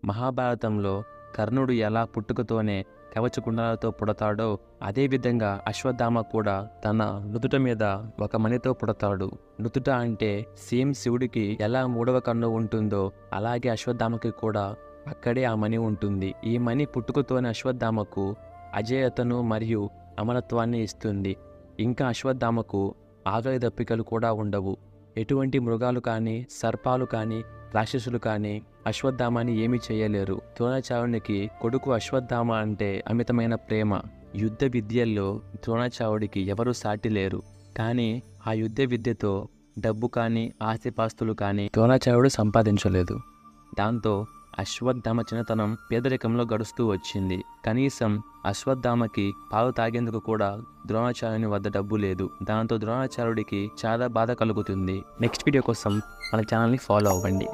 మహాభారతంలో కర్ణుడు ఎలా పుట్టుకతోనే కవచకుండలతో పుడతాడో అదేవిధంగా అశ్వత్థామ కూడా తన నుదుట మీద ఒక మణితో పుడతాడు. నుదుట అంటే సేమ్ శివుడికి ఎలా మూడవ కన్ను ఉంటుందో అలాగే అశ్వత్థామకి కూడా అక్కడే ఆ మణి ఉంటుంది. ఈ మణి పుట్టుకతోనే అశ్వత్థామకు అజేయతను మరియు అమరత్వాన్ని ఇస్తుంది. ఇంకా అశ్వత్థామకు ఆకలి దప్పికలు కూడా ఉండవు. ఎటువంటి మృగాలు కానీ సర్పాలు కానీ రాక్షసులు కానీ అశ్వత్థామాని ఏమీ చేయలేరు. ద్రోణాచార్యునికి కొడుకు అశ్వత్థామ అంటే అమితమైన ప్రేమ. యుద్ధ విద్యల్లో ద్రోణాచార్యుడికి ఎవరూ సాటి లేరు. కానీ ఆ యుద్ధ విద్యతో డబ్బు కానీ ఆస్తిపాస్తులు కానీ ద్రోణాచార్యుడు సంపాదించలేదు. దాంతో అశ్వత్థామ చిన్నతనం పేదరికంలో గడుస్తూ వచ్చింది. కనీసం అశ్వత్థామకి పాలు తాగేందుకు కూడా ద్రోణాచార్యుని వద్ద డబ్బు లేదు. దాంతో ద్రోణాచార్యుడికి చాలా బాధ కలుగుతుంది. నెక్స్ట్ వీడియో కోసం మన ఛానల్ని ఫాలో అవ్వండి.